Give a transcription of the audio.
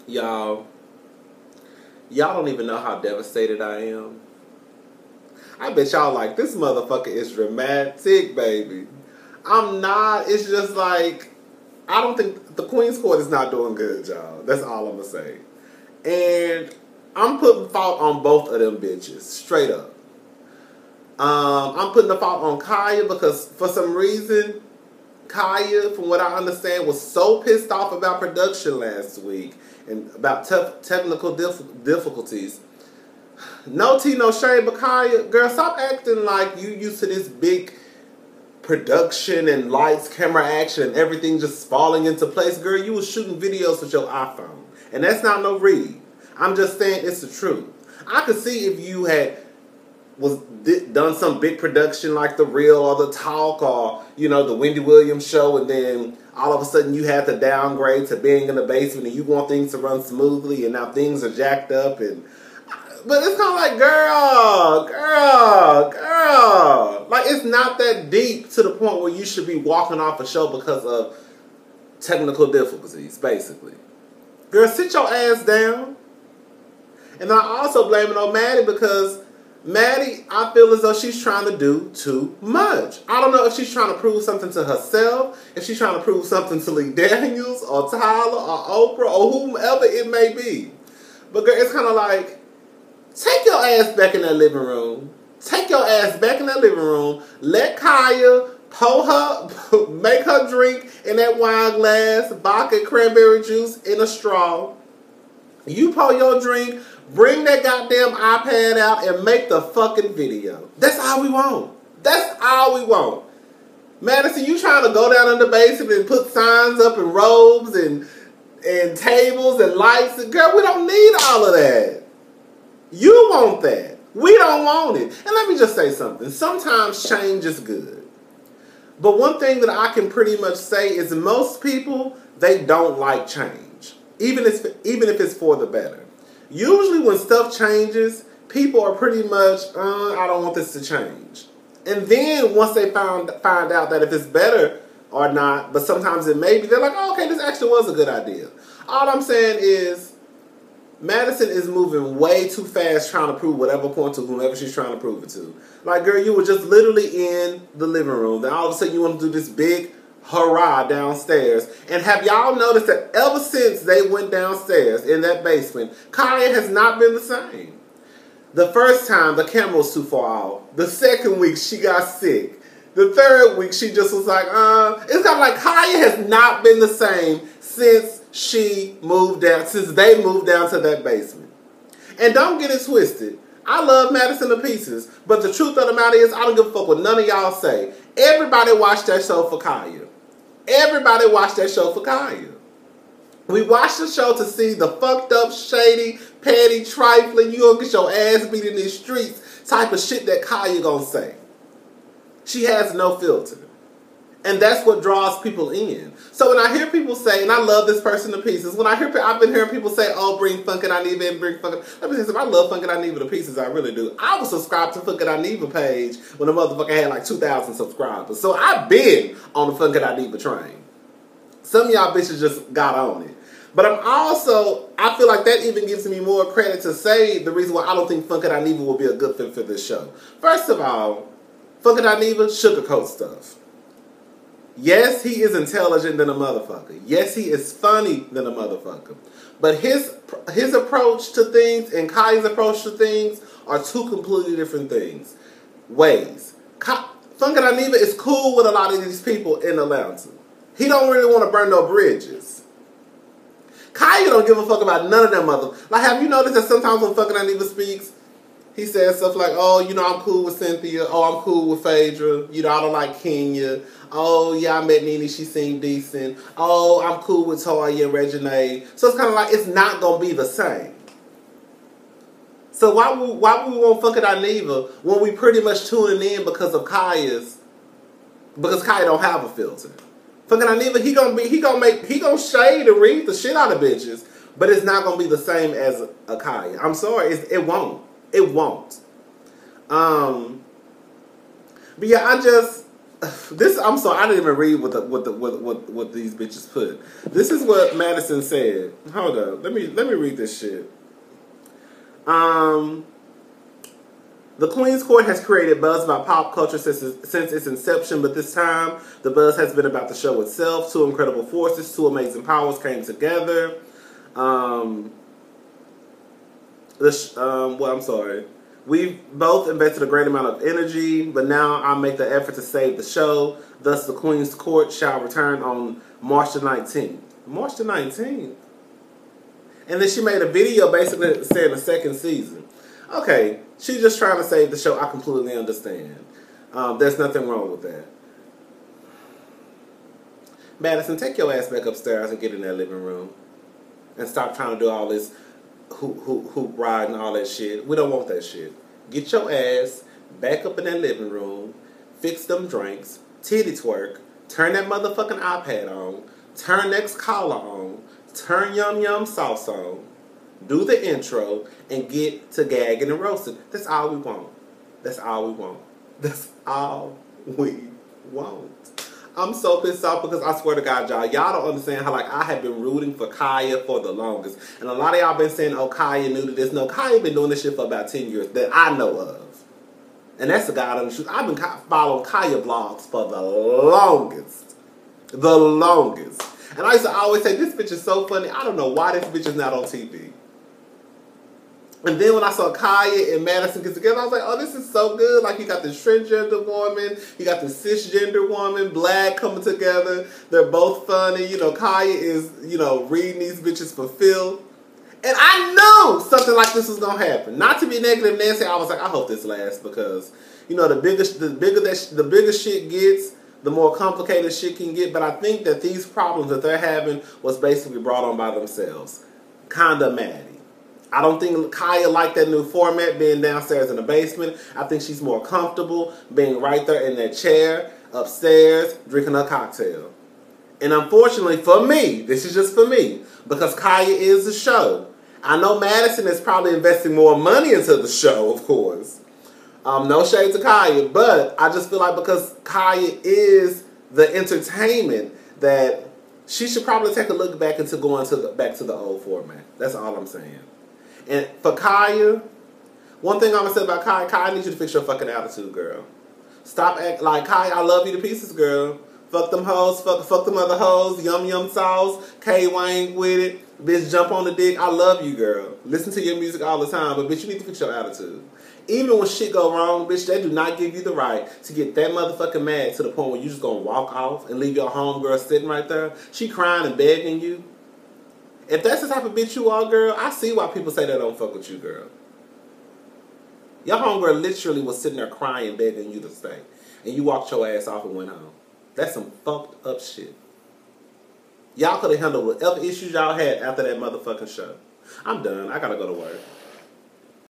Y'all don't even know how devastated I am. I bet y'all like, this motherfucker is dramatic, baby. I'm not. It's just like, I don't think the Queen's Court is not doing good, y'all. That's all I'm gonna say. And I'm putting fault on both of them bitches, straight up. I'm putting the fault on Khia because for some reason, Khia, from what I understand, was so pissed off about production last week and about technical difficulties. No tea, no shade, but Khia, girl, stop acting like you used to this big production and lights, camera action, and everything just falling into place. Girl, you was shooting videos with your iPhone. And that's not no read. I'm just saying it's the truth. I could see if you had done some big production like The Real or The Talk or, you know, the Wendy Williams show, and then all of a sudden you had to downgrade to being in the basement and you want things to run smoothly and now things are jacked up. But it's kind of like, girl. Like, it's not that deep to the point where you should be walking off a show because of technical difficulties, basically. Girl, sit your ass down. And I also blame it on Maddie because Maddie, I feel as though she's trying to do too much. I don't know if she's trying to prove something to herself, if she's trying to prove something to Lee Daniels or Tyler or Oprah or whomever it may be. But girl, it's kind of like, take your ass back in that living room. Take your ass back in that living room. Let Khia make her drink in that wine glass, vodka, cranberry juice in a straw. You pour your drink, bring that goddamn iPad out, and make the fucking video. That's all we want. That's all we want. Madison, you trying to go down in the basement and put signs up and robes and tables and lights. Girl, we don't need all of that. You want that. We don't want it. And let me just say something. Sometimes change is good. But one thing that I can pretty much say is most people, they don't like change. Even if it's for the better. Usually when stuff changes, people are pretty much, I don't want this to change. And then once they find out that if it's better or not, but sometimes it may be, they're like, oh, okay, this actually was a good idea. All I'm saying is, Madison is moving way too fast trying to prove whatever point to whomever she's trying to prove it to. Like, girl, you were just literally in the living room. Then all of a sudden you want to do this big hurrah downstairs. And have y'all noticed that ever since they went downstairs in that basement, Khia has not been the same. The first time, the camera was too far out. The second week, she got sick. The third week, she just was like, It's kind of like Khia has not been the same since they moved down to that basement. And don't get it twisted. I love Madison to pieces, but the truth of the matter is I don't give a fuck what none of y'all say. Everybody watched that show for Khia. Everybody watched that show for Khia. We watched the show to see the fucked up, shady, petty, trifling, you gonna get your ass beat in these streets type of shit that Khia gonna say. She has no filter. And that's what draws people in. So when I hear people say, and I love this person to pieces, I've been hearing people say, oh, bring Funk and Aniva and bring Funk. Let me say something, I love Funk and Aniva to pieces, I really do. I was subscribed to Funk and Aniva page when the motherfucker had like 2,000 subscribers. So I've been on the Funk and Aniva train. Some of y'all bitches just got on it. But I feel like that even gives me more credit to say the reason why I don't think Funk and Aniva will be a good fit for this show. First of all, Funk and Aniva sugarcoat stuff. Yes, he is intelligent than a motherfucker. Yes, he is funny than a motherfucker. But his approach to things and Khia's approach to things are two completely different ways. Funk and Aniva is cool with a lot of these people in Atlanta. He don't really want to burn no bridges. Khia don't give a fuck about none of them motherfuckers. Like, have you noticed that sometimes when Funk and Aniva speaks, he says stuff like, oh, you know, I'm cool with Cynthia. Oh, I'm cool with Phaedra. You know, I don't like Kenya. Oh, yeah, I met Nene. She seemed decent. Oh, I'm cool with Toya and Reginae. So it's kind of like, it's not going to be the same. So why would we want Funk and Aniva when we pretty much tuning in because Khia don't have a filter? Funk and Aniva, he gonna shade and read the shit out of bitches, but it's not gonna be the same as a Khia. I'm sorry, it won't. It won't. But yeah, This, I'm sorry, I didn't even read what these bitches put. This is what Madison said. Hold up, let me read this shit. The Queen's Court has created buzz about pop culture since its inception, but this time the buzz has been about the show itself. Two incredible forces, two amazing powers came together. I'm sorry. We've both invested a great amount of energy, but now I'll make the effort to save the show. Thus, the Queen's Court shall return on March the 19th. March the 19th? And then she made a video basically saying the second season. Okay, she's just trying to save the show. I completely understand. There's nothing wrong with that. Madison, take your ass back upstairs and get in that living room. And stop trying to do all this hoop ride and all that shit. We don't want that shit. Get your ass back up in that living room, fix them drinks, titty twerk, turn that motherfucking iPad on, turn Next Caller on, turn Yum Yum Sauce on, do the intro, and get to gagging and roasting. That's all we want. That's all we want. That's all we want. I'm so pissed off because I swear to God, y'all don't understand how, like, I have been rooting for Khia for the longest. And a lot of y'all been saying, oh, Khia new to this. No, Khia been doing this shit for about 10 years that I know of. And that's the God on the truth. I've been following Khia vlogs for the longest. The longest. And I used to always say, this bitch is so funny. I don't know why this bitch is not on TV. And then when I saw Khia and Madison get together, I was like, oh, this is so good. Like, you got the transgender woman, you got the cisgender woman, black coming together. They're both funny. You know, Khia is, you know, reading these bitches for Phil. And I knew something like this was going to happen. Not to be negative, Nancy, I was like, I hope this lasts because, you know, the bigger shit gets, the more complicated shit can get. But I think that these problems that they're having was basically brought on by themselves. Kinda Maddie. I don't think Khia liked that new format, being downstairs in the basement. I think she's more comfortable being right there in that chair, upstairs, drinking her cocktail. And unfortunately for me, this is just for me, because Khia is the show. I know Madison is probably investing more money into the show, of course. No shade to Khia, but I just feel like because Khia is the entertainment, that she should probably take a look back into going to back to the old format. That's all I'm saying. And for Khia, one thing I'm going to say about Khia, I need you to fix your fucking attitude, girl. Stop acting like, Khia, I love you to pieces, girl. Fuck them hoes, fuck them other hoes, Yum Yum Sauce, K-Wang with it. Bitch, jump on the dick. I love you, girl. Listen to your music all the time, but bitch, you need to fix your attitude. Even when shit go wrong, bitch, they do not give you the right to get that motherfucking mad to the point where you just going to walk off and leave your homegirl sitting right there. She crying and begging you. If that's the type of bitch you are, girl, I see why people say they don't fuck with you, girl. Your homegirl literally was sitting there crying, begging you to stay. And you walked your ass off and went home. That's some fucked up shit. Y'all could have handled whatever issues y'all had after that motherfucking show. I'm done. I gotta go to work.